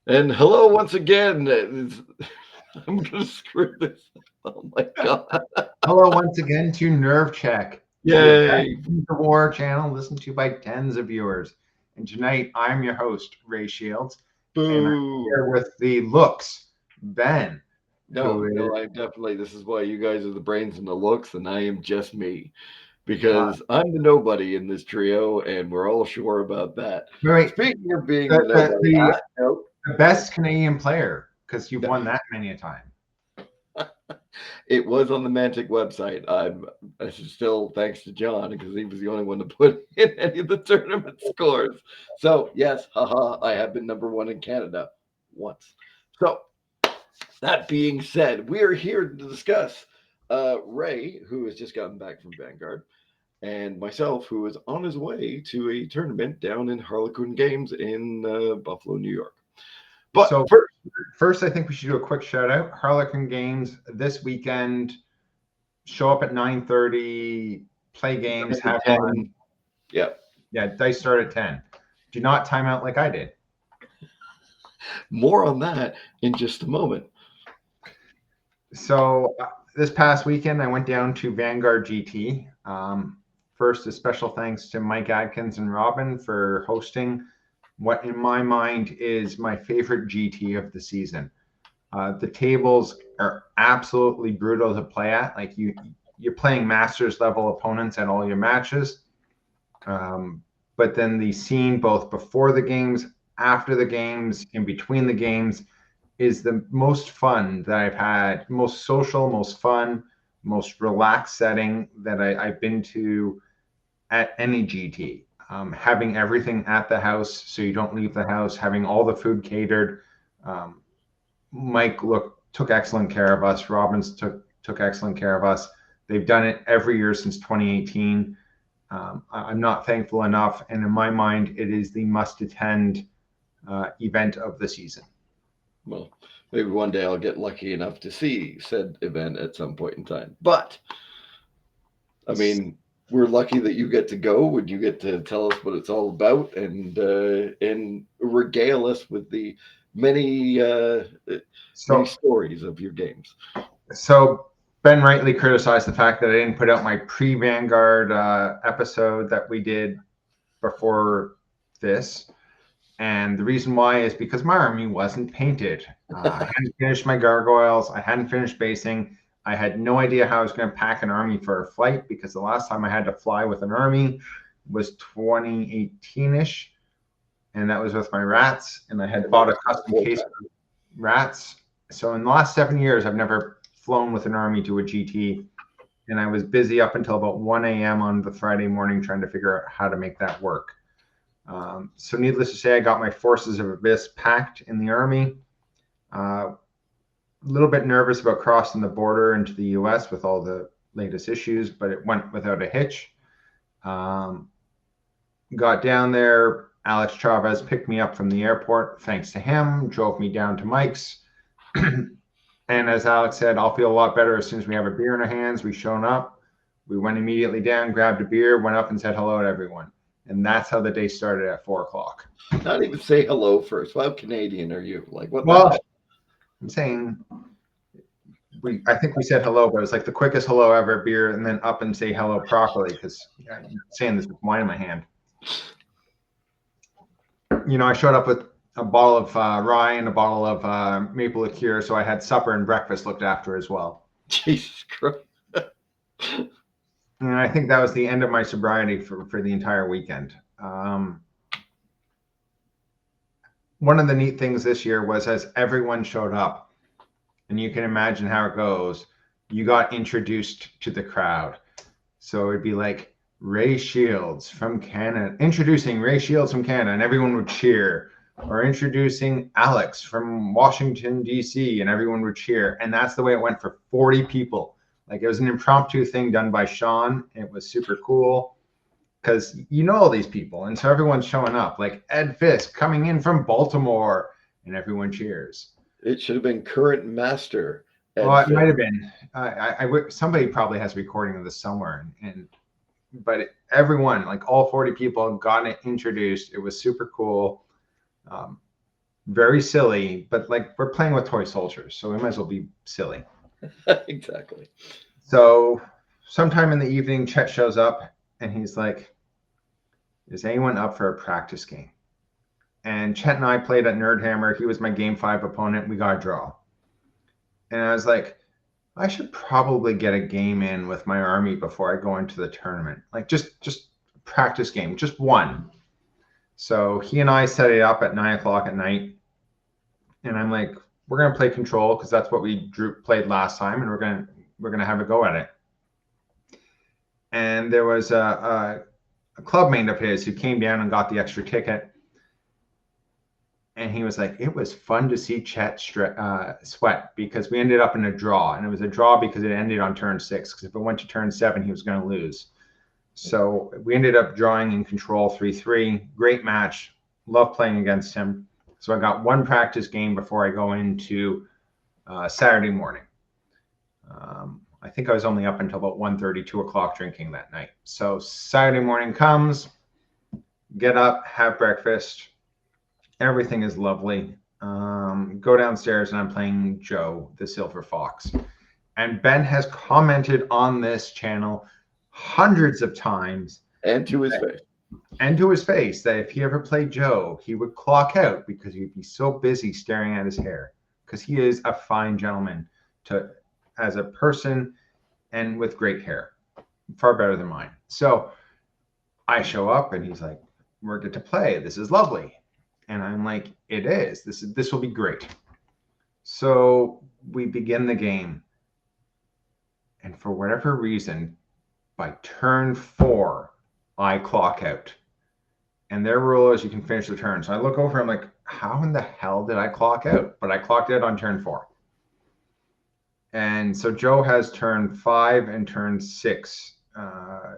And hello once again. I'm gonna screw this up. Oh my god. Hello once again to Nerve Check, your best Yay. the war channel listened to by tens of viewers. And tonight I'm your host, Ray Shields, and I'm Boo. here with the looks, Ben, who No, is no, I definitely this is why you guys are the brains and the looks, and I am just me. uh, Because I'm the nobody in this trio, and we're all sure about that. wait, Speaking of being the, the the, nobody, the, nope. the best Canadian player, because you've won that many a time. It was on the Mantic website. I should still thanks to John because he was the only one to put in any of the tournament scores. So yes, haha, I have been number one in Canada once. So that being said, we are here to discuss Ray, who has just gotten back from Vanguard, and myself, who is on his way to a tournament down in Harlequin Games in Buffalo, New York. But So first, first, I think we should do a quick shout out. Harlequin Games this weekend. Show up at 9:30, play games, have 10, fun. yeah, Yeah, dice start at 10. Do not time out like I did. more on that in just a moment. So this past weekend, I went down to Vanguard GT. First, a special thanks to Mike Adkins and Robin for hosting what, in my mind, is my favorite GT of the season. The tables are absolutely brutal to play at. Like you're playing masters level opponents at all your matches. But then the scene, both before the games, after the games, in between the games, is the most fun that I've had, most social, most fun, most relaxed setting that I've been to at any GT. Having everything at the house so you don't leave the house, having all the food catered. Um, Mike took excellent care of us. Robbins took excellent care of us. They've done it every year since 2018. I'm not thankful enough, and in my mind, it is the must attend event of the season. Well, maybe one day I'll get lucky enough to see said event at some point in time. But I mean, we're lucky that you get to go. Would you get to tell us what it's all about and regale us with the many many So stories of your games? So Ben rightly criticized the fact that I didn't put out my pre-Vanguard episode that we did before this. And the reason why is because my army wasn't painted. I hadn't finished my gargoyles. I hadn't finished basing. I had no idea how I was going to pack an army for a flight because the last time I had to fly with an army was 2018-ish. And that was with my rats. And I had bought a custom case for rats. So in the last 7 years, I've never flown with an army to a GT. And I was busy up until about 1 a.m. on the Friday morning trying to figure out how to make that work. So needless to say, I got my Forces of Abyss packed in the army. A little bit nervous about crossing the border into the US with all the latest issues, but it went without a hitch. Um, got down there. Alex Chavez picked me up from the airport. Thanks to him, drove me down to Mike's. And as Alex said, I'll feel a lot better as soon as we have a beer in our hands. We shown up. We went immediately down, grabbed a beer, went up and said hello to everyone. And that's how the day started at 4 o'clock. Not even say hello first. How Canadian are you? Like what the Well, hell? I'm saying I think we said hello, but it was like the quickest hello ever, beer, and then up and say hello properly because I'm saying this with wine in my hand. I showed up with a bottle of rye and a bottle of maple liqueur, so I had supper and breakfast looked after as well. Jesus Christ. And I think that was the end of my sobriety for the entire weekend. One of the neat things this year was as everyone showed up, and you can imagine how it goes, you got introduced to the crowd. So it'd be like Ray Shields from Canada, introducing Ray Shields from Canada, and everyone would cheer. Or introducing Alex from Washington, D.C., and everyone would cheer. And that's the way it went for 40 people. Like it was an impromptu thing done by Sean. It was super cool because you know all these people. And so everyone's showing up, like Ed Fisk coming in from Baltimore, and everyone cheers. It should have been current master Well, Ed it might Fisk. have been. Somebody probably has a recording of this somewhere, but everyone, like all 40 people, got it introduced. It was super cool. Um, very silly, but like we're playing with toy soldiers, so we might as well be silly. Exactly. So sometime in the evening, Chet shows up and he's like, "Is anyone up for a practice game?" And Chet and I played at Nerdhammer. He was my game 5 opponent. We got a draw. And I was like, I should probably get a game in with my army before I go into the tournament. Like just practice game, just one. So he and I set it up at 9 o'clock at night. And I'm like, we're gonna play control because that's what we played last time, and we're gonna have a go at it. And there was a club mate of his who came down and got the extra ticket. And he was like, it was fun to see Chet sweat because we ended up in a draw. And it was a draw because it ended on turn 6. Because if it went to turn 7, he was going to lose. So we ended up drawing in control 3-3. Great match. Love playing against him. So I got one practice game before I go into Saturday morning. I think I was only up until about 1:30, 2 o'clock drinking that night. So Saturday morning comes, get up, have breakfast. Everything is lovely. Go downstairs and I'm playing Joe, the Silver Fox. And Ben has commented on this channel hundreds of times. And to his face. And to his face that if he ever played Joe, he would clock out because he'd be so busy staring at his hair. Because he is a fine gentleman as a person and with great hair. Far better than mine. So I show up and he's like, we're good to play. This is lovely. And I'm like, it is. This will be great. So we begin the game. And for whatever reason, by turn 4, I clock out. And their rule is you can finish the turn. So I look over, I'm like, how in the hell did I clock out? But I clocked out on turn 4. And so Joe has turn 5 and turn 6 to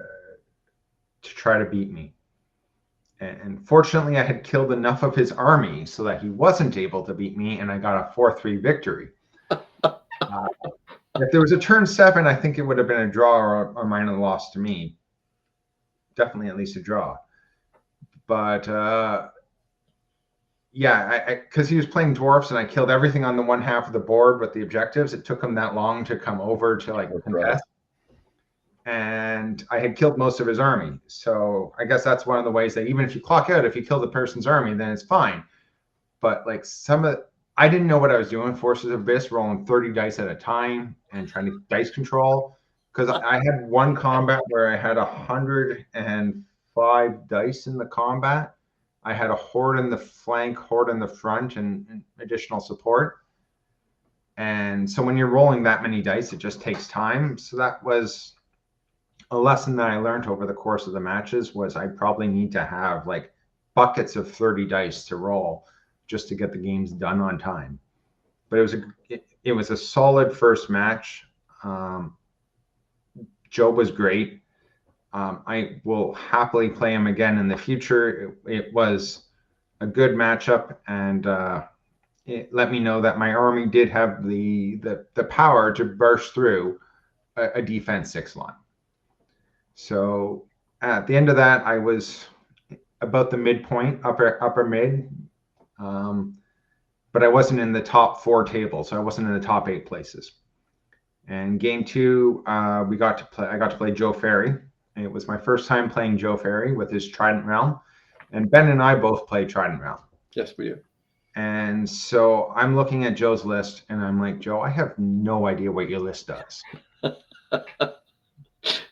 try to beat me. And fortunately, I had killed enough of his army so that he wasn't able to beat me, and I got a 4-3 victory. If there was a turn 7, I think it would have been a draw or minor loss to me. Definitely at least a draw. But yeah, because he was playing dwarfs and I killed everything on the one half of the board with the objectives. It took him that long to come over to like contest. And I had killed most of his army. So I guess that's one of the ways that even if you clock out, if you kill the person's army, then it's fine. But like I didn't know what I was doing. Forces of Abyss, rolling 30 dice at a time and trying to dice control. Because I had one combat where I had 105 dice in the combat. I had a horde in the flank, horde in the front, and additional support. And so when you're rolling that many dice, it just takes time. So that was a lesson that I learned over the course of the matches was I probably need to have like buckets of 30 dice to roll just to get the games done on time. But it was a solid first match. Joe was great. I will happily play him again in the future. It was a good matchup, and it let me know that my army did have the power to burst through a defense 6 line. So at the end of that, I was about the midpoint, upper mid, but I wasn't in the top 4 tables. So I wasn't in the top 8 places. And game 2, I got to play Joe Ferry. And it was my first time playing Joe Ferry with his Trident Realm. And Ben and I both play Trident Realm. Yes, we do. And so I'm looking at Joe's list, and I'm like, Joe, I have no idea what your list does.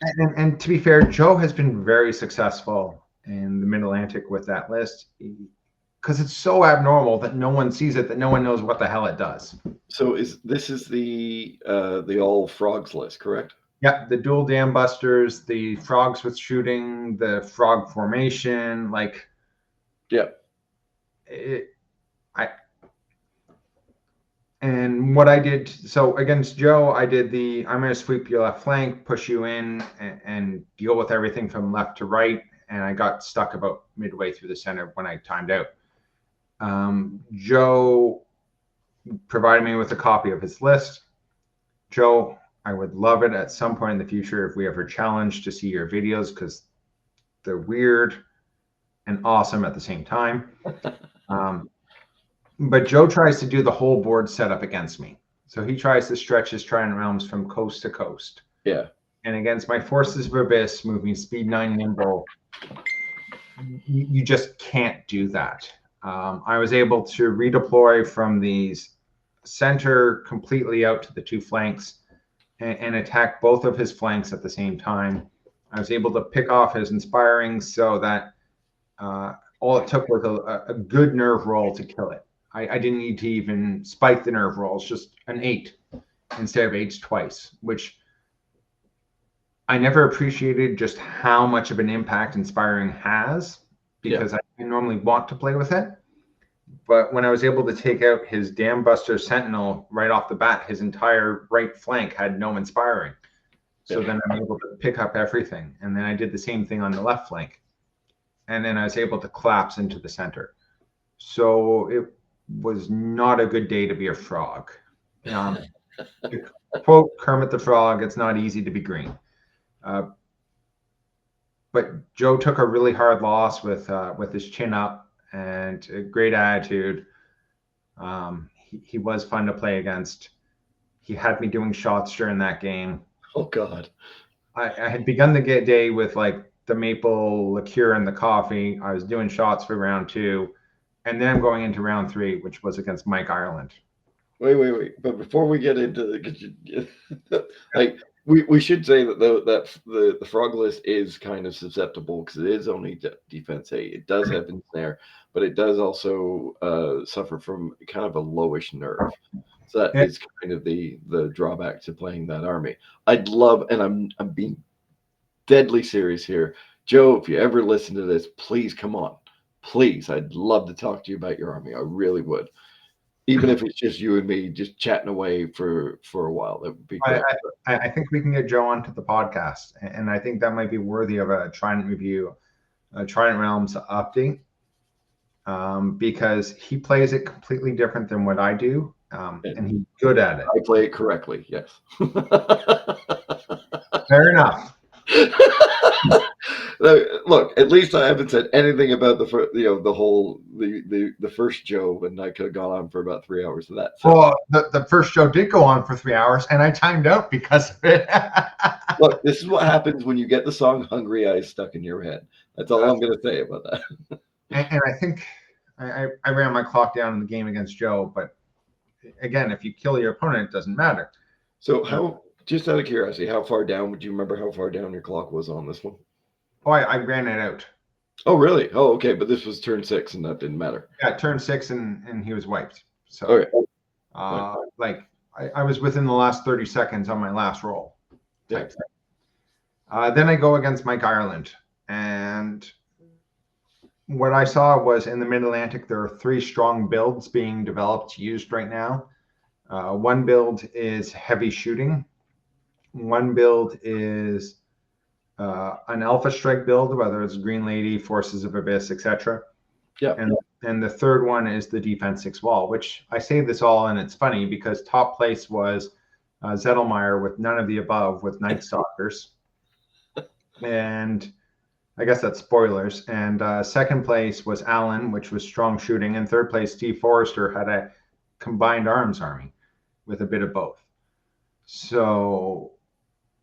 And to be fair, Joe has been very successful in the Mid-Atlantic with that list because it's so abnormal that no one sees it, that no one knows what the hell it does. So this is the all frogs list, correct? Yeah, the dual dam busters, the frogs with shooting, the frog formation, like yeah. And what I did, so against Joe, I did I'm going to sweep your left flank, push you in, and deal with everything from left to right. And I got stuck about midway through the center when I timed out. Joe provided me with a copy of his list. Joe, I would love it at some point in the future if we ever challenge to see your videos because they're weird and awesome at the same time. But Joe tries to do the whole board setup against me. So he tries to stretch his Trident Realms from coast to coast. Yeah. And against my Forces of Abyss, moving speed 9 nimble, you just can't do that. I was able to redeploy from the center completely out to the 2 flanks and attack both of his flanks at the same time. I was able to pick off his inspiring so that all it took was a good nerve roll to kill it. I didn't need to even spike the nerve rolls, just an 8 instead of 8s twice, which I never appreciated just how much of an impact inspiring has, because I normally want to play with it. But when I was able to take out his Dam Buster Sentinel right off the bat, his entire right flank had no inspiring. So then I'm able to pick up everything. And then I did the same thing on the left flank. And then I was able to collapse into the center. So it was not a good day to be a frog. To quote Kermit the Frog, it's not easy to be green. But Joe took a really hard loss with his chin up and a great attitude. He was fun to play against. He had me doing shots during that game. Oh God. I had begun the day with like the maple liqueur and the coffee. I was doing shots for round 2, and then I'm going into round 3, which was against Mike Ireland. Wait. But before we get into the, like, we should say that the frog list is kind of susceptible because it is only defense 8. It does have ensnare, but it does also suffer from kind of a lowish nerve. So that is kind of the drawback to playing that army. I'd love, and I'm being deadly serious here, Joe. If you ever listen to this, please come on, please. I'd love to talk to you about your army. I really would. Even if it's just you and me just chatting away for a while, that would be great. I think we can get Joe onto the podcast, and I think that might be worthy of a Trident review, a Trident Realms update, because he plays it completely different than what I do, and he's good at it. I play it correctly, yes. Fair enough. Look, at least I haven't said anything about the first Joe, and I could have gone on for about 3 hours of that. So. Well, the first Joe did go on for 3 hours, and I timed out because of it. Look, this is what happens when you get the song "Hungry Eyes" stuck in your head. That's all I'm going to say about that. And I think I ran my clock down in the game against Joe, but again, if you kill your opponent, it doesn't matter. So how? Just out of curiosity, how far down? Would you remember how far down your clock was on this one? Oh, I ran it out. Oh, really? Oh, okay. But this was turn 6, and that didn't matter. Yeah, turn 6, and he was wiped. So, okay. Like I was within the last 30 seconds on my last roll. Yeah. Then I go against Mike Ireland, and what I saw was in the Mid-Atlantic, there are 3 strong builds being developed, used right now. One build is heavy shooting. One build is an Alpha Strike build, whether it's Green Lady, Forces of Abyss, etc. Yeah. And the third one is the Defense 6 Wall, which I say this all, and it's funny because top place was Zettelmeyer with none of the above with Night Stalkers. And I guess that's spoilers. And second place was Allen, which was strong shooting. And third place, Steve Forrester had a combined arms army with a bit of both. So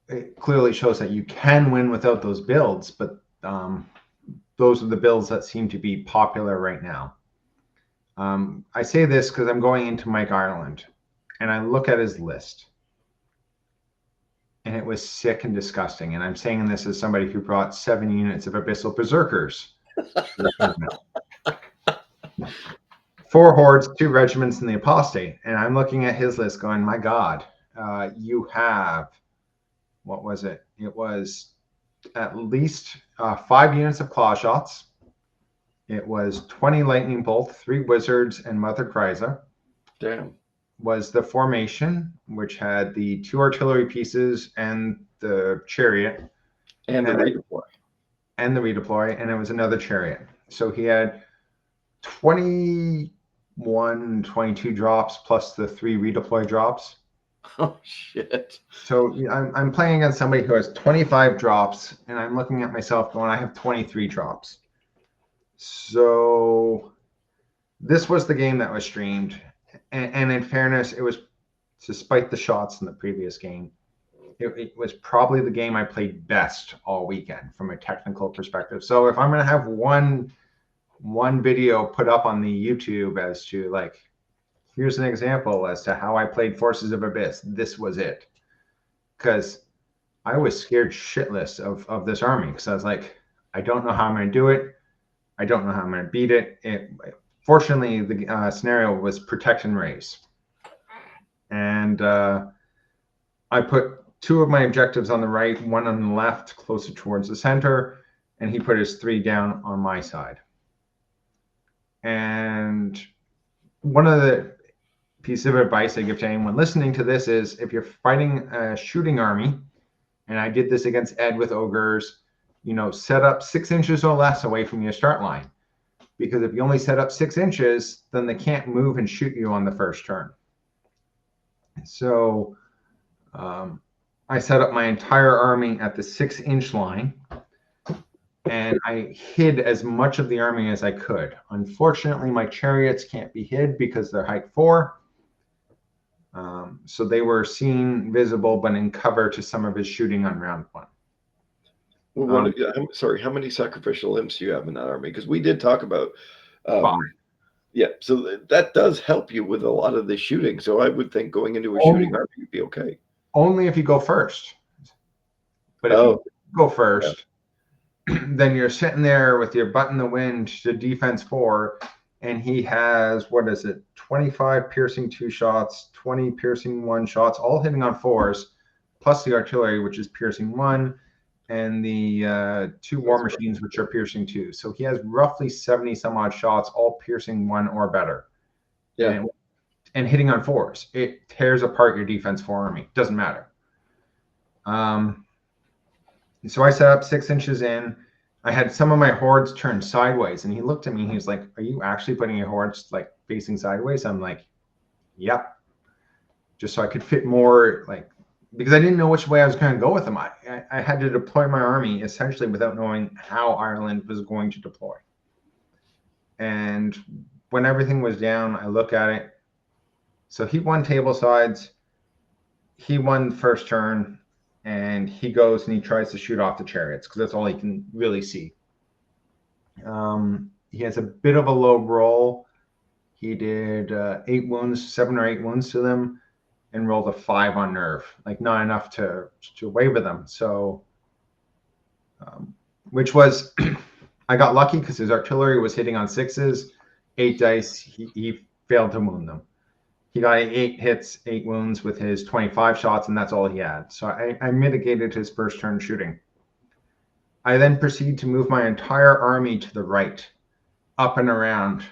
it clearly shows that you can win without those builds, but those are the builds that seem to be popular right now. I say this because I'm going into Mike Ireland, and I look at his list, and it was sick and disgusting. And I'm saying this as somebody who brought 7 units of Abyssal Berserkers. 4 hordes, 2 regiments, and the apostate. And I'm looking at his list going, my God, you have, what was it? It was at least 5 units of claw shots. It was 20 lightning bolt, 3 wizards, and Mother Kryza. Damn. Was the formation, which had the 2 artillery pieces and the chariot. And the redeploy. And the redeploy, and it was another chariot. So he had 21, 22 drops plus the 3 redeploy drops. Oh, shit. So I'm playing against somebody who has 25 drops, and I'm looking at myself going, I have 23 drops. So this was the game that was streamed, and in fairness, it was, despite the shots in the previous game, it was probably the game I played best all weekend from a technical perspective. So if I'm going to have one video put up on the YouTube as to like, here's an example as to how I played Forces of Abyss, this was it. Because I was scared shitless of this army, because I was like, I don't know how I'm going to do it. I don't know how I'm going to beat it. Fortunately, the scenario was protect and raise. And I put two of my objectives on the right, one on the left, closer towards the center, and he put his 3 down on my side. And one of the pieces of advice I give to anyone listening to this is, if you're fighting a shooting army, and I did this against Ed with ogres, set up 6 inches or less away from your start line. Because if you only set up 6 inches, then they can't move and shoot you on the first turn. So I set up my entire army at the 6-inch line, and I hid as much of the army as I could. Unfortunately, my chariots can't be hid because they're height 4. So they were seen, visible, but in cover to some of his shooting on round 1. Well, sorry, how many sacrificial imps do you have in that army? Because we did talk about 5. Yeah, so that does help you with a lot of the shooting. So I would think going into a shooting army would be okay. Only if you go first. But if you go first, then you're sitting there with your butt in the wind to defense 4, and he has, 25 piercing 2 shots, 20 piercing 1 shots, all hitting on 4s, plus the artillery, which is piercing 1, and the 2 war machines, which are piercing 2. So he has roughly 70 some odd shots, all piercing 1 or better. Yeah. And hitting on 4s. It tears apart your defense 4 army. Doesn't matter. So I set up 6 inches in. I had some of my hordes turned sideways, and he looked at me. He was like, "Are you actually putting your hordes like facing sideways?" I'm like, "Yep." Just so I could fit more, because I didn't know which way I was going to go with them. I had to deploy my army essentially without knowing how Ireland was going to deploy. And when everything was down, I look at it. So he won table sides. He won the first turn. And he goes and he tries to shoot off the chariots, because that's all he can really see. He has a bit of a low roll. He did 8 wounds, 7 or 8 wounds to them, and rolled a 5 on nerve, not enough to waver them. So, which was, I got lucky because his artillery was hitting on 6s, 8 dice. He failed to wound them. He got 8 hits, 8 wounds with his 25 shots, and that's all he had. So I mitigated his first turn shooting. I then proceed to move my entire army to the right, up and around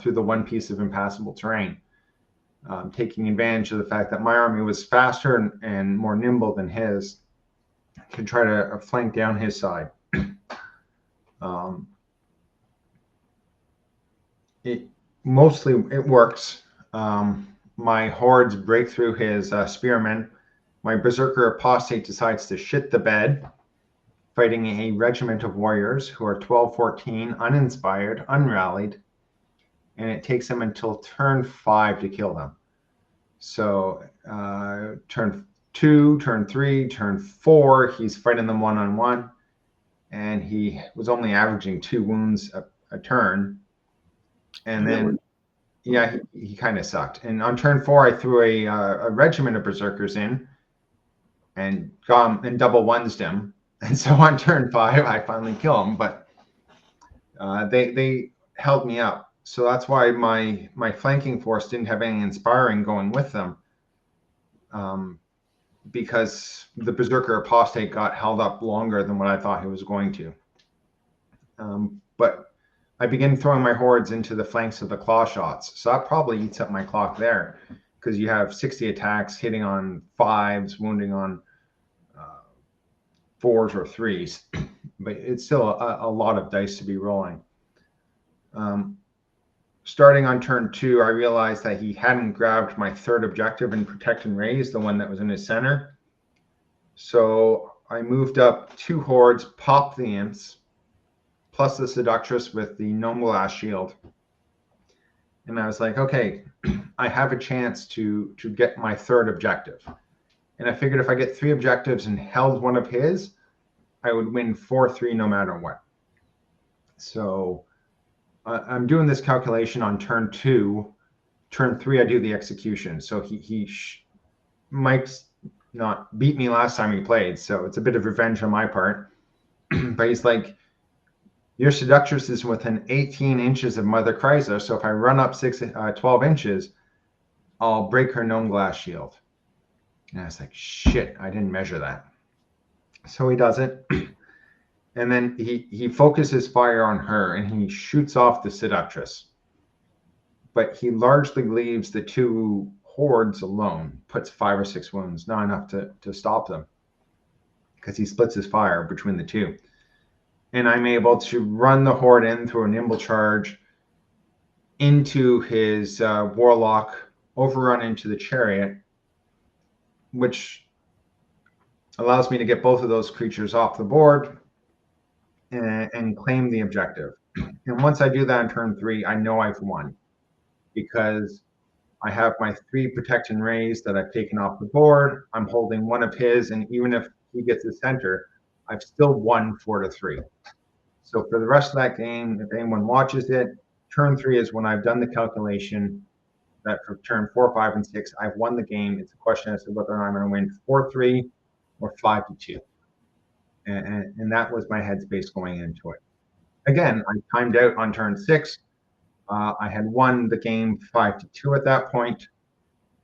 through the one piece of impassable terrain, taking advantage of the fact that my army was faster and more nimble than his, to try to flank down his side. It works. My hordes break through his spearmen. My berserker apostate decides to shit the bed, fighting a regiment of warriors who are 12-14, uninspired, unrallied, and it takes him until turn 5 to kill them. So turn 2, turn 3, turn 4, he's fighting them one-on-one, and he was only averaging 2 wounds a turn. And then he kind of sucked. And on turn 4, I threw a regiment of berserkers in and got him and double ones him. And so on turn 5, I finally kill him. But they held me up. So that's why my flanking force didn't have any inspiring going with them, because the berserker apostate got held up longer than what I thought he was going to. But I begin throwing my hordes into the flanks of the claw shots. So that probably eats up my clock there, because you have 60 attacks hitting on 5s, wounding on 4s or 3s. But it's still a lot of dice to be rolling. Starting on turn 2, I realized that he hadn't grabbed my 3rd objective in protect and raise, the one that was in his center. So I moved up 2 hordes, popped the imps, plus the seductress with the gnome glass shield, And I was like, okay, I have a chance to get my third objective. And I figured if I get 3 objectives and held one of his, I would win 4-3 no matter what. So I'm doing this calculation on turn 2. Turn 3, I do the execution. So Mike's not beat me last time he played, so it's a bit of revenge on my part. But he's like, your seductress is within 18 inches of Mother Chrysler, so if I run up 12 inches, I'll break her known glass shield. And I was like, shit, I didn't measure that. So he does it. And then he focuses fire on her and he shoots off the seductress. But he largely leaves the 2 hordes alone, puts 5 or 6 wounds, not enough to stop them, because he splits his fire between the 2. And I'm able to run the horde in through a nimble charge into his warlock, overrun into the chariot, which allows me to get both of those creatures off the board and claim the objective. And once I do that on turn 3, I know I've won, because I have my 3 protect and raise that I've taken off the board. I'm holding one of his, and even if he gets the center, I've still won 4-3. So for the rest of that game, if anyone watches it, turn 3 is when I've done the calculation that for turn 4, 5, and 6, I've won the game. It's a question as to whether or not I'm going to win 4-3 or 5-2. And that was my headspace going into it. Again, I timed out on turn 6. I had won the game 5-2 at that point.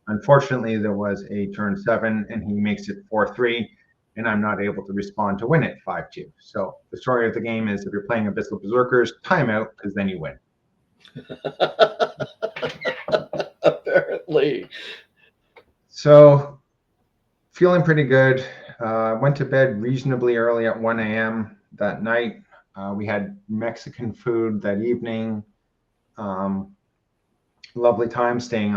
Unfortunately, there was a turn 7, and he makes it 4-3, and I'm not able to respond to win it 5-2. So the story of the game is, if you're playing Abyssal Berserkers, timeout, because then you win. Apparently. So feeling pretty good. Went to bed reasonably early at 1 a.m. that night. We had Mexican food that evening. Lovely time staying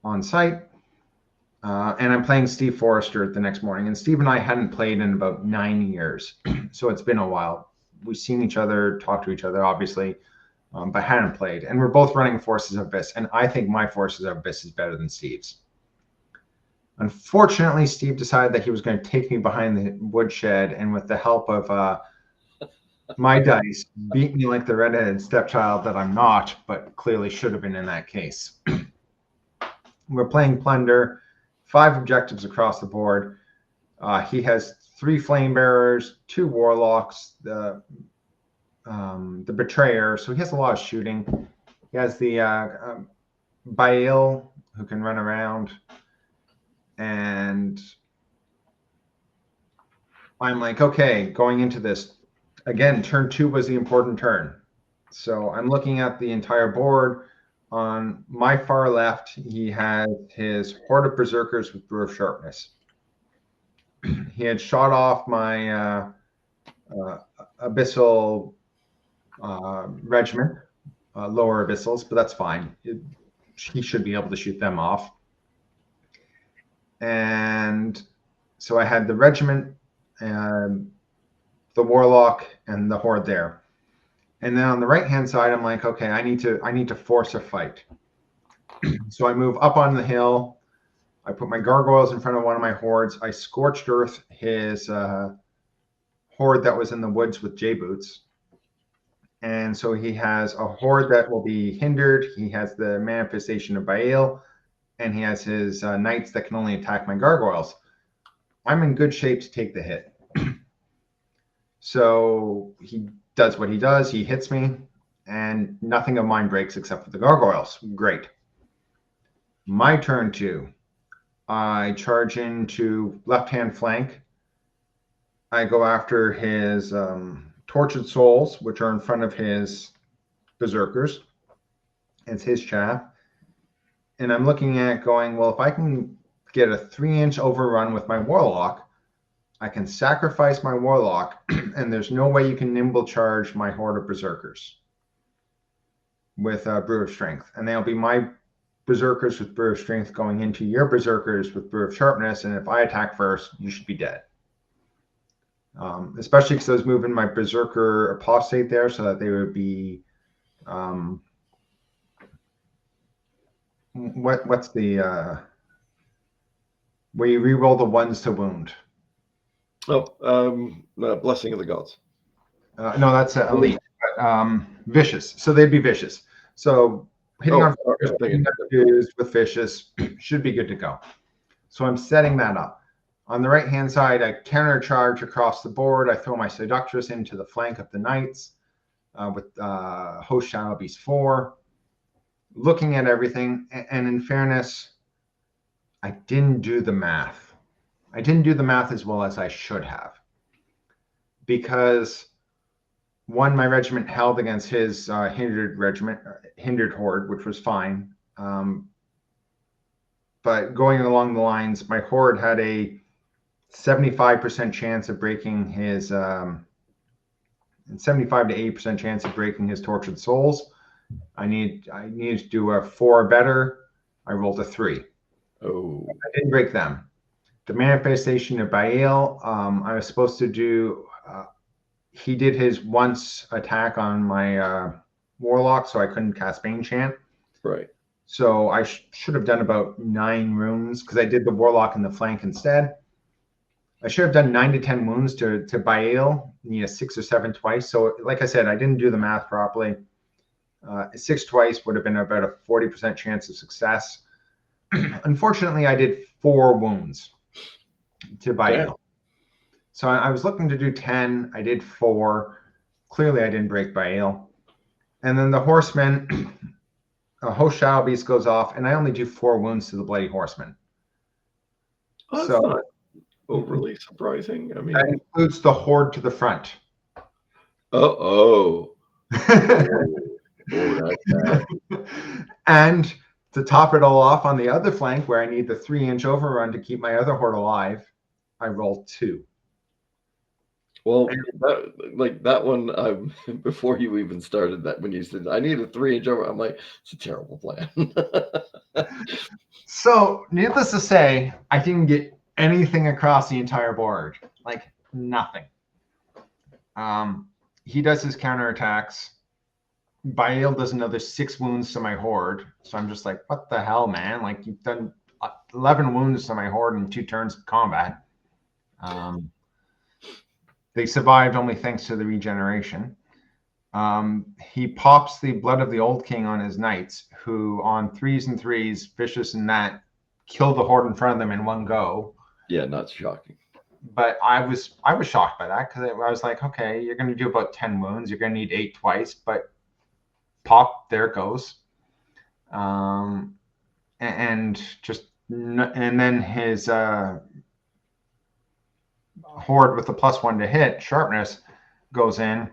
on site. And I'm playing Steve Forrester the next morning. And Steve and I hadn't played in about 9 years. So it's been a while. We've seen each other, talked to each other, obviously, but hadn't played. And we're both running Forces of Abyss. And I think my Forces of Abyss is better than Steve's. Unfortunately, Steve decided that he was going to take me behind the woodshed, and with the help of my dice, beat me like the redheaded stepchild that I'm not, but clearly should have been in that case. We're playing Plunder, 5 objectives across the board. He has 3 Flame Bearers, 2 Warlocks, the Betrayer, so he has a lot of shooting. He has the Baal, who can run around. And I'm like, okay, going into this, again, turn 2 was the important turn. So I'm looking at the entire board. On my far left, he has his Horde of Berserkers with Brew of Sharpness. He had shot off my Abyssal regiment, lower Abyssals, but that's fine. He should be able to shoot them off. And so I had the regiment, and the Warlock, and the Horde there. And then on the right-hand side, I'm like, okay, I need to force a fight. So I move up on the hill. I put my gargoyles in front of one of my hordes. I scorched earth his horde that was in the woods with J-boots. And so he has a horde that will be hindered. He has the manifestation of Baal, and he has his knights that can only attack my gargoyles. I'm in good shape to take the hit. So he does what he does. He hits me, and nothing of mine breaks except for the gargoyles. Great. My turn 2. I charge into left-hand flank. I go after his Tortured Souls, which are in front of his Berserkers. It's his chaff. And I'm looking at going, well, if I can get a 3-inch overrun with my Warlock, I can sacrifice my Warlock, and there's no way you can nimble charge my Horde of Berserkers with Brew of Strength. And they'll be my Berserkers with Brew of Strength going into your Berserkers with Brew of Sharpness, and if I attack first, you should be dead. Especially because I was moving my Berserker Apostate there so that they would be what's the where you re-roll the ones to wound? Blessing of the Gods. No, that's elite. But, vicious. So they'd be vicious. So hitting on with vicious should be good to go. So I'm setting that up. On the right-hand side, I countercharge across the board. I throw my Seductress into the flank of the Knights with Host Shadow Beast 4. Looking at everything, and in fairness, I didn't do the math. I didn't do the math as well as I should have. Because one, my regiment held against his hindered horde, which was fine. But going along the lines, my horde had a 75% chance of breaking his, and 75 to 80% chance of breaking his Tortured Souls. I needed to do a 4 or better. I rolled a 3. Oh, I didn't break them. The Manifestation of Baal, I was supposed to do. He did his once attack on my Warlock, so I couldn't cast Bane Chant. Right. So I should have done about 9 runes because I did the Warlock in the flank instead. I should have done 9 to 10 wounds to Baal, 6 or 7 twice. So like I said, I didn't do the math properly. 6 twice would have been about a 40% chance of success. Unfortunately, I did 4 wounds to Baal. Yeah. So I was looking to do 10. I did 4. Clearly, I didn't break Baal. And then the Horseman, Host Shadow Beast goes off, and I only do 4 wounds to the Bloody Horseman. Oh, so not overly surprising. I mean, that includes the horde to the front. Oh, that's bad. And to top it all off, on the other flank, where I need the 3-inch overrun to keep my other horde alive, I rolled 2. Well, that one, before you even started that, when you said I need a 3-inch over, I'm like, it's a terrible plan. So, needless to say, I didn't get anything across the entire board, like nothing. He does his counterattacks. Baal does another 6 wounds to my horde. So I'm just like, what the hell, man? Like, you've done 11 wounds to my horde in 2 turns of combat. They survived only thanks to the regeneration. He pops the Blood of the Old King on his knights, who on 3s and 3s, vicious and that, kill the horde in front of them in one go. Yeah, not shocking. But I was shocked by that because I was like, okay, you're going to do about 10 wounds. You're going to need 8 twice, but pop, there it goes. And then his horde with the +1 to hit sharpness goes in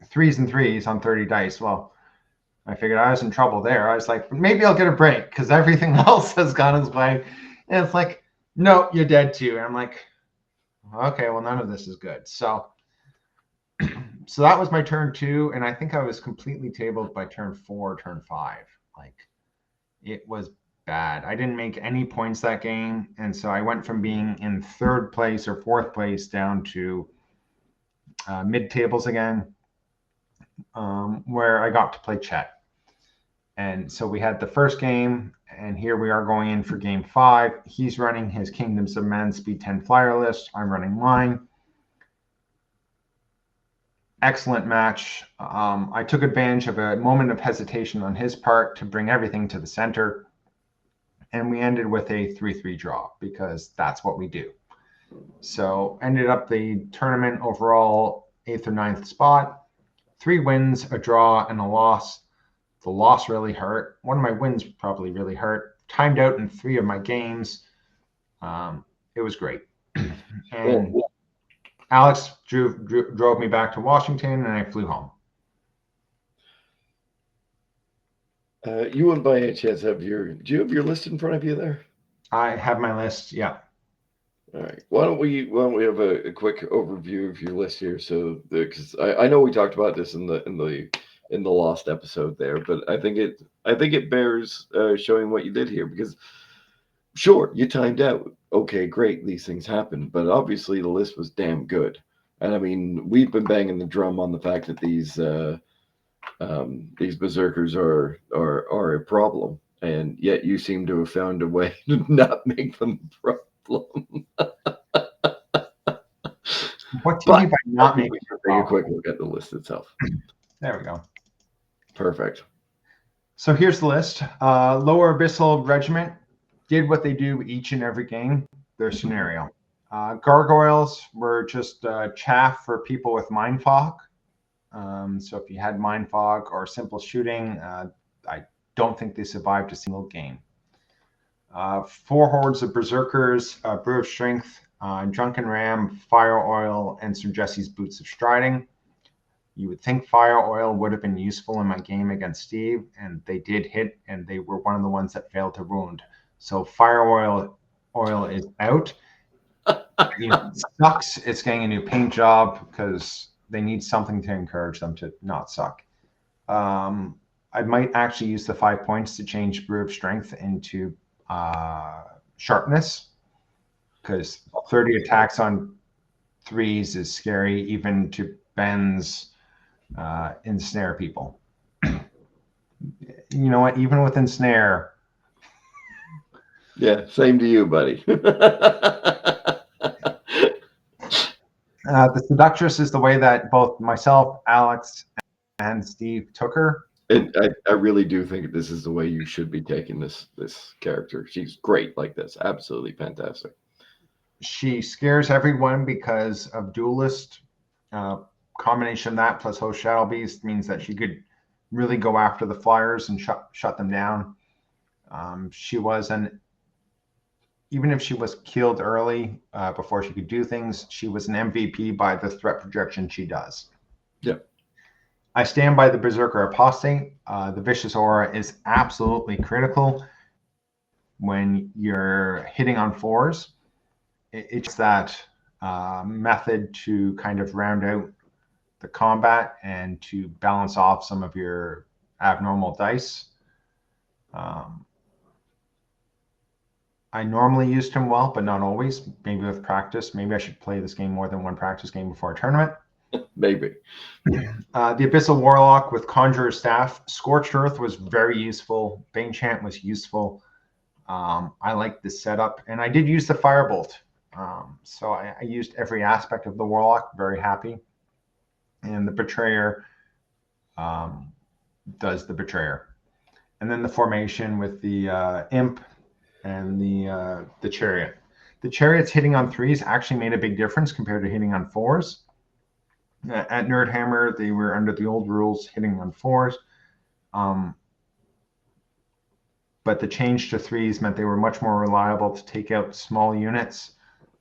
3s and 3s on 30 dice. Well, I figured I was in trouble there. I was like, maybe I'll get a break because everything else has gone his way. And it's like, no, you're dead too. And I'm like, okay, well, none of this is good. So that was my turn 2, and I think I was completely tabled by turn 4, turn 5. Like, it was bad. I didn't make any points that game, and so I went from being in 3rd place or 4th place down to mid-tables again, where I got to play Chet. And so we had the first game, and here we are going in for game 5. He's running his Kingdoms of Men Speed 10 flyer list. I'm running mine. Excellent match. I took advantage of a moment of hesitation on his part to bring everything to the center. And we ended with a 3-3 draw because that's what we do. So ended up the tournament overall 8th or 9th spot. 3 wins, a draw, and a loss. The loss really hurt. One of my wins probably really hurt. Timed out in 3 of my games. It was great. And Alex drove me back to Washington, and I flew home. You wouldn't by any chance do you have your list in front of you there? I have my list, yeah. All right. Why don't we have a quick overview of your list here? So, because I know we talked about this in the Lost episode there, but I think it bears showing what you did here because, sure, you timed out. Okay, great, these things happen, but obviously the list was damn good. And I mean, we've been banging the drum on the fact that these berserkers are a problem, and yet you seem to have found a way to not make them a problem. What do you But mean by I not think making we a can take a quick problem? look at the list itself. There we go. Perfect. So here's the list. Lower Abyssal Regiment did what they do each and every game, their scenario. Gargoyles were just chaff for people with Mind Fog. So if you had Mind Fog or simple shooting, I don't think they survived a single game. 4 hordes of Berserkers, Brew of Strength, Drunken Ram, Fire Oil, and Sir Jesse's Boots of Striding. You would think Fire Oil would have been useful in my game against Steve, and they did hit, and they were one of the ones that failed to wound. So Fire Oil is out. It sucks. It's getting a new paint job because they need something to encourage them to not suck. I might actually use the 5 points to change Brew of Strength into Sharpness, because 30 attacks on 3s is scary, even to Ben's ensnare people. You know what? Even with ensnare. Yeah, same to you, buddy. The Seductress is the way that both myself, Alex, and Steve took her. I really do think this is the way you should be taking this character. She's great like this. Absolutely fantastic. She scares everyone because of Duelist. Combination of that plus Host Shadow Beast means that she could really go after the flyers and shut them down. She was even if she was killed early before she could do things, she was an MVP by the threat projection she does. Yeah. I stand by the Berserker Apostate. The Vicious Aura is absolutely critical when you're hitting on 4s. It's that method to kind of round out the combat and to balance off some of your abnormal dice. I normally used him well, but not always. Maybe with practice. Maybe I should play this game more than one practice game before a tournament. Maybe. The Abyssal Warlock with Conjurer's Staff. Scorched Earth was very useful. Bane Chant was useful. I liked the setup. And I did use the Firebolt. So I used every aspect of the Warlock. Very happy. And the Betrayer does the Betrayer. And then the formation with the Imp and the Chariot. The Chariot's hitting on 3s actually made a big difference compared to hitting on 4s. At Nerdhammer, they were under the old rules, hitting on 4s. But the change to 3s meant they were much more reliable to take out small units,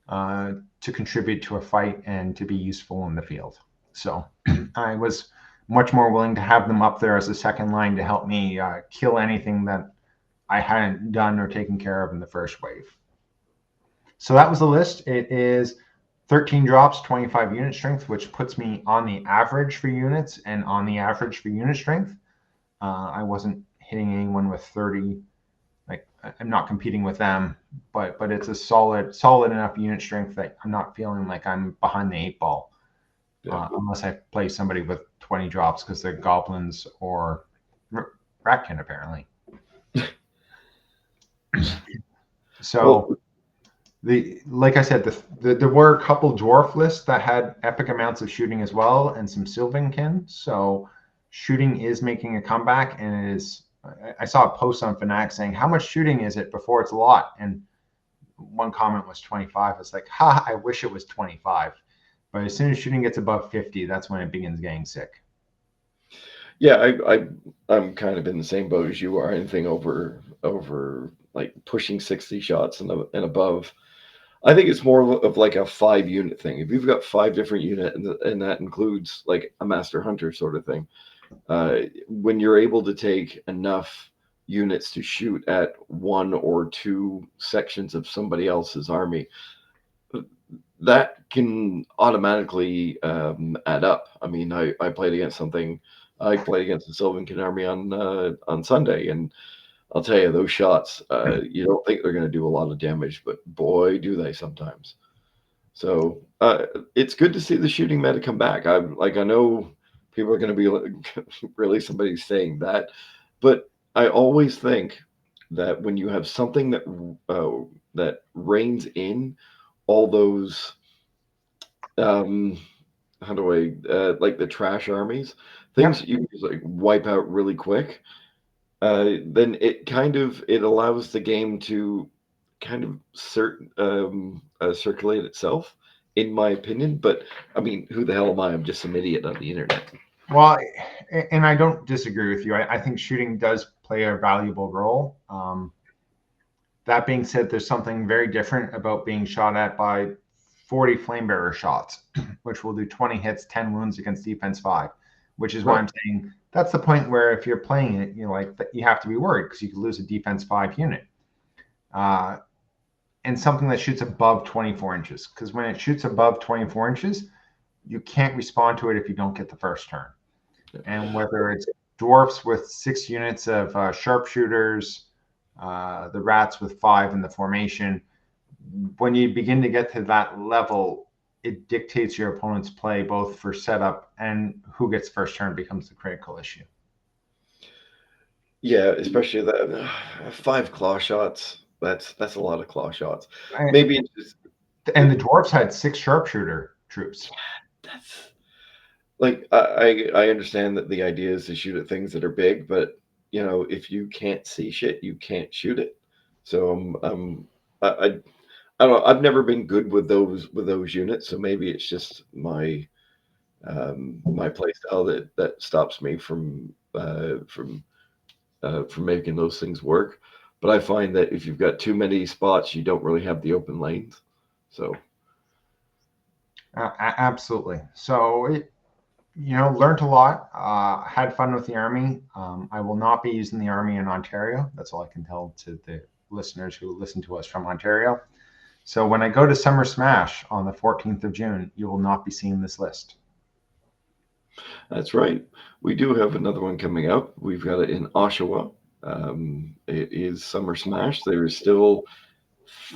to contribute to a fight, and to be useful in the field. So I was much more willing to have them up there as a second line to help me kill anything that I hadn't done or taken care of in the first wave. So that was the list. It is 13 drops, 25 unit strength, which puts me on the average for units and on the average for unit strength. I wasn't hitting anyone with 30. Like, I'm not competing with them, but it's a solid enough unit strength that I'm not feeling like I'm behind the 8 ball. Yeah. Unless I play somebody with 20 drops because they're goblins or Ratkin, apparently. So, like I said, there were a couple dwarf lists that had epic amounts of shooting as well, and some Sylvankin. So shooting is making a comeback, and it is. I saw a post on Fnatic saying, "How much shooting is it before it's a lot?" And one comment was 25. It's like, ha! I wish it was 25. But as soon as shooting gets above 50, that's when it begins getting sick. Yeah, I'm kind of in the same boat as you are. Anything over like pushing 60 shots and above, I think it's more of like a 5-unit thing. If you've got 5 different units, and that includes like a Master Hunter sort of thing, when you're able to take enough units to shoot at 1 or 2 sections of somebody else's army, that can automatically add up. I mean, I played against the Sylvankin army on Sunday, and I'll tell you, those shots, you don't think they're going to do a lot of damage, but boy, do they sometimes. So it's good to see the shooting meta come back. I know people are going to be really somebody saying that, but I always think that when you have something that reins in all those um, how do like the trash armies, things Yep. that you can just like wipe out really quick, then it allows the game to kind of circulate itself, in my opinion. But I mean, who the hell am I? I'm just some idiot on the internet. Well, and I don't disagree with you. I think shooting does play a valuable role. That being said, there's something very different about being shot at by 40 flame bearer shots, which will do 20 hits, 10 wounds against defense 5, which is why Right. I'm saying that's the point where if you're playing it, you have to be worried because you could lose a defense 5 unit. And something that shoots above 24 inches, because when it shoots above 24 inches, you can't respond to it if you don't get the first turn. And whether it's dwarfs with 6 units of sharpshooters, the rats with 5 in the formation, when you begin to get to that level, it dictates your opponent's play both for setup and who gets first turn becomes the critical issue. Yeah, especially that 5 claw shots. That's a lot of claw shots. And, Maybe it's just and the dwarfs had 6 sharpshooter troops. that's like I understand that the idea is to shoot at things that are big, but if you can't see shit, you can't shoot it. So I I don't know. I've never been good with those units, so maybe it's just my play style that stops me from making those things work. But I find that if you've got too many spots, you don't really have the open lanes. So Absolutely. So, learned a lot, had fun with the Army. I will not be using the Army in Ontario. That's all I can tell to the listeners who listen to us from Ontario. So when I go to Summer Smash on the 14th of June, you will not be seeing this list. that's right. We do have another one coming up. We've got it in Oshawa. It is Summer Smash. There's still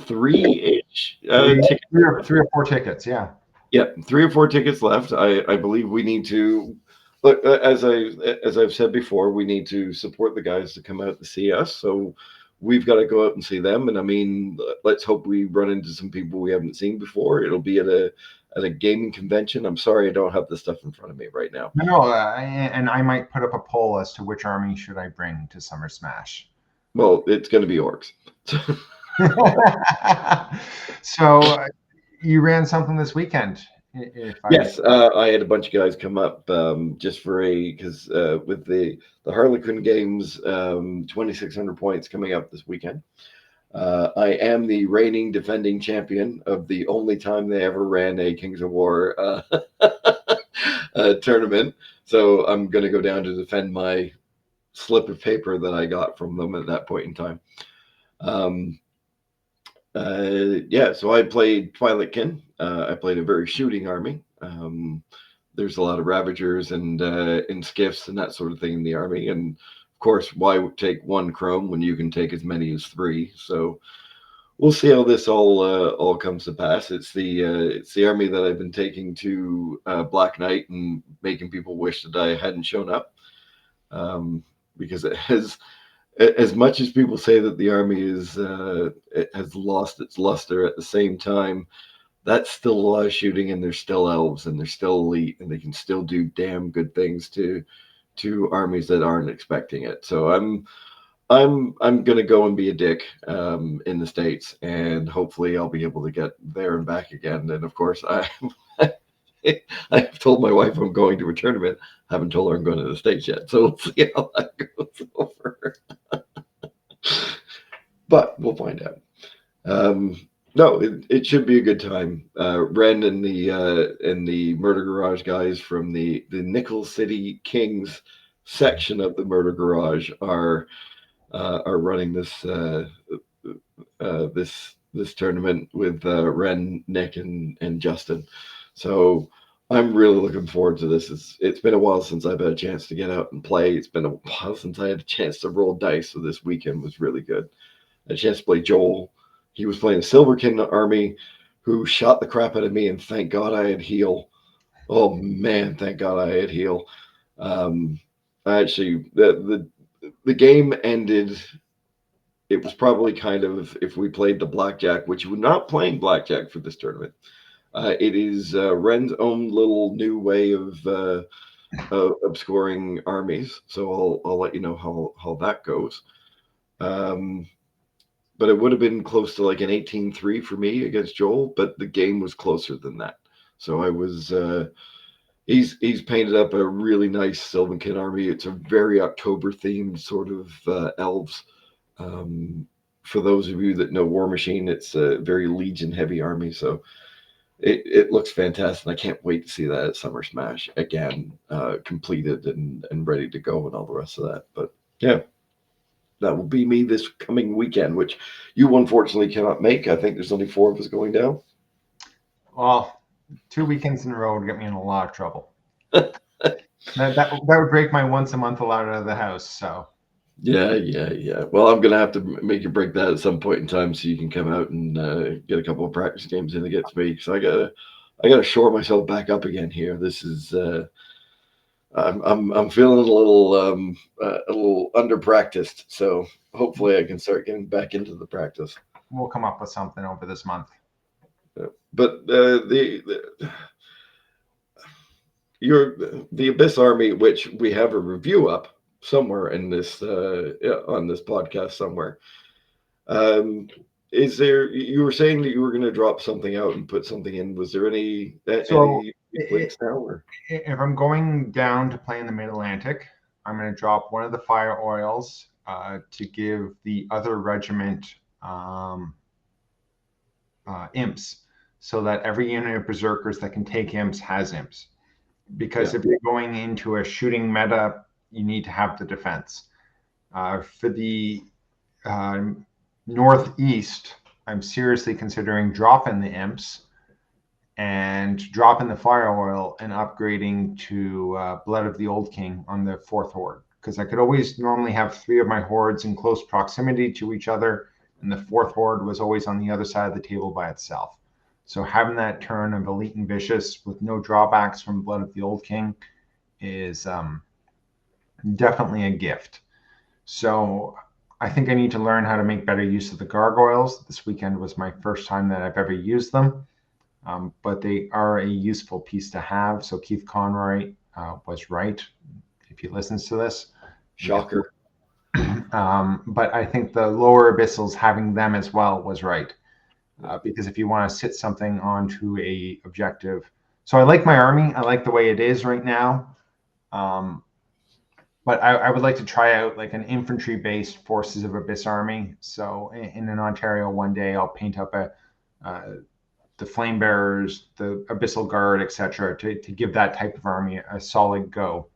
three-ish tickets. Three or four tickets, yeah. Yeah, 3 or 4 tickets left. I believe we need to look as I've said before, we need to support the guys to come out to see us. So we've got to go out and see them. And I mean, let's hope we run into some people we haven't seen before. It'll be at a gaming convention. I'm sorry I don't have the stuff in front of me right now. No, and I might put up a poll as to which army should I bring to Summer Smash. Well, it's going to be orcs. So you ran something this weekend. Yes, I had a bunch of guys come up just for because with the Harlequin Games 2,600 points coming up this weekend. I am the reigning defending champion of the only time they ever ran a Kings of War tournament. So I'm going to go down to defend my slip of paper that I got from them at that point in time. Yeah, so I played Twilightkin. I played a very shooting army. There's a lot of Ravagers and skiffs and that sort of thing in the army. And of course, why take one Chrome when you can take as many as 3? So we'll see how this all comes to pass. It's the army that I've been taking to Black Knight and making people wish that I hadn't shown up, because it has. As much as people say that the army it has lost its luster, at the same time, that's still a lot of shooting, and they're still elves, and they're still elite, and they can still do damn good things to armies that aren't expecting it. So I'm gonna go and be a dick in the States, and hopefully I'll be able to get there and back again. And of course, I've told my wife I'm going to a tournament. I haven't told her I'm going to the States yet, so we'll see how that goes over. But we'll find out. No, it should be a good time. Ren and the Murder Garage guys from the Nickel City Kings section of the Murder Garage are running this tournament with Ren, Nick, and Justin. So I'm really looking forward to this. It's been a while since I've had a chance to get out and play. It's been a while since I had a chance to roll dice, so this weekend was really good. I had a chance to play Joel. He was playing a Silverkin army who shot the crap out of me, and thank God I had heal. Oh man, thank God I had heal. Actually, the game ended it was probably kind of, if we played the blackjack, which we're not playing blackjack for this tournament. It is Ren's own little new way of scoring armies. So I'll let you know how that goes. Um, but it would have been close to like an 18-3 for me against Joel, but the game was closer than that. So I was he's painted up a really nice Sylvankin army. It's a very October themed sort of elves. Um, for those of you that know War Machine, it's a very Legion heavy army. So it looks fantastic. I can't wait to see that at Summer Smash again, completed and ready to go and all the rest of that. But yeah, that will be me this coming weekend, which you unfortunately cannot make. I think there's only 4 of us going down. Well, 2 weekends in a row would get me in a lot of trouble. That would break my once a month allowed out of the house. So Yeah. Well, I'm gonna have to make you break that at some point in time so you can come out and get a couple of practice games in against me. So I gotta shore myself back up again here. This is I'm feeling a little under practiced. So hopefully I can start getting back into the practice. we'll come up with something over this month. But the Abyss Army, which we have a review up somewhere in this on this podcast somewhere. Is there? You were saying that you were going to drop something out and put something in. Was there any So links now? Or? if I'm going down to play in the Mid Atlantic, I'm going to drop one of the fire oils to give the other regiment imps, so that every unit of berserkers that can take imps has imps. Because if you're going into a shooting meta, you need to have the defense. For the Northeast, I'm seriously considering dropping the imps and dropping the fire oil and upgrading to Blood of the Old King on the 4th horde, because I could always normally have 3 of my hordes in close proximity to each other, and the 4th horde was always on the other side of the table by itself. So having that turn of Elite and Vicious with no drawbacks from Blood of the Old King is definitely a gift. So I think I need to learn how to make better use of the gargoyles. This weekend was my first time that I've ever used them, but they are a useful piece to have. So Keith Conroy was right. If he listens to this, shocker. But I think the lower abyssals having them as well was right. Because if you want to sit something onto a objective, so I like my army. I like the way it is right now. But I would like to try out like an infantry-based Forces of Abyss army. So in an Ontario one day, I'll paint up the Flame Bearers, the Abyssal Guard, etc., to give that type of army a solid go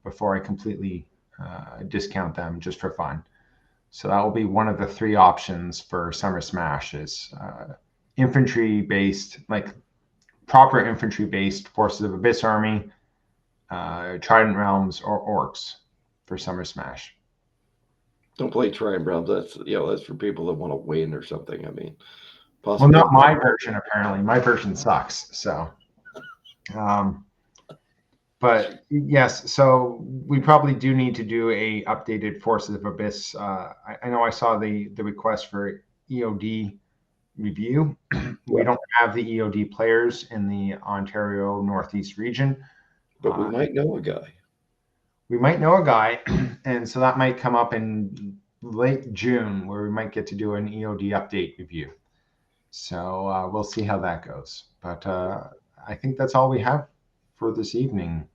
before I completely discount them just for fun. So that will be one of the 3 options for Summer Smash is infantry-based, like proper infantry-based Forces of Abyss army, Trident Realms, or Orcs for Summer Smash. Don't play Trident Realms. That's for people that want to win or something. I mean, well, not my version apparently. My version sucks. So, but yes, so we probably do need to do a updated Forces of Abyss. I know I saw the request for EOD review. We don't have the EOD players in the Ontario Northeast region. But we might know a guy. We might know a guy, and so that might come up in late June where we might get to do an EOD update review. So we'll see how that goes. But I think that's all we have for this evening.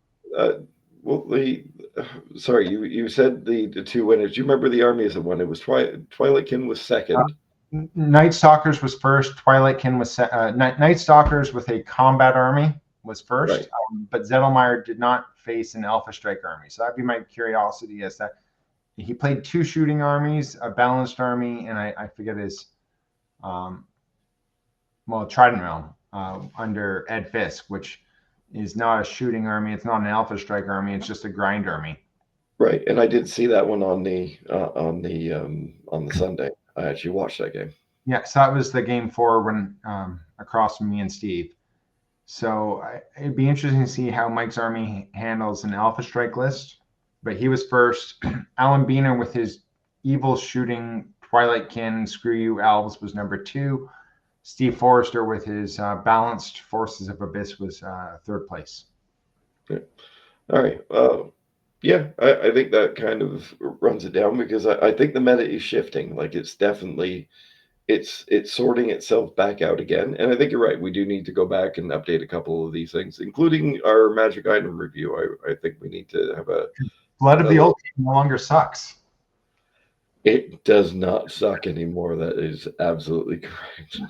Sorry, you said the 2 winners. Do you remember the armies that won? It was Twilightkin was second. Night Stalkers was first. Twilightkin was Night Stalkers with a combat army was first, right. But Zettelmeyer did not face an Alpha Strike army. So that'd be my curiosity as that he played 2 shooting armies, a balanced army, and I forget his Trident Realm under Ed Fisk, which is not a shooting army. It's not an Alpha Strike army. It's just a grind army. Right, and I did see that one on the Sunday. I actually watched that game. Yeah, so that was the game 4 when across from me and Steve. So it'd be interesting to see how Mike's army handles an Alpha Strike list. But he was first. Alan Beener with his Evil Shooting Twilight Cannon Screw You Elves was number 2. Steve Forrester with his Balanced Forces of Abyss was 3rd place. Yeah. All right. Yeah, I think that kind of runs it down, because I think the meta is shifting. Like, it's definitely it's sorting itself back out again. And I think you're right. We do need to go back and update a couple of these things, including our magic item review. I think we need to have Blood of the Old Team no longer sucks. It does not suck anymore. That is absolutely correct.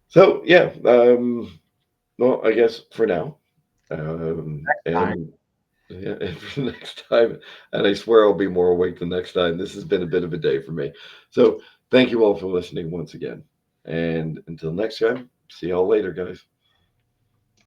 So yeah, well, I guess for now, and yeah, for next time, and I swear I'll be more awake the next time. This has been a bit of a day for me. So thank you all for listening once again, and until next time, see y'all later, guys.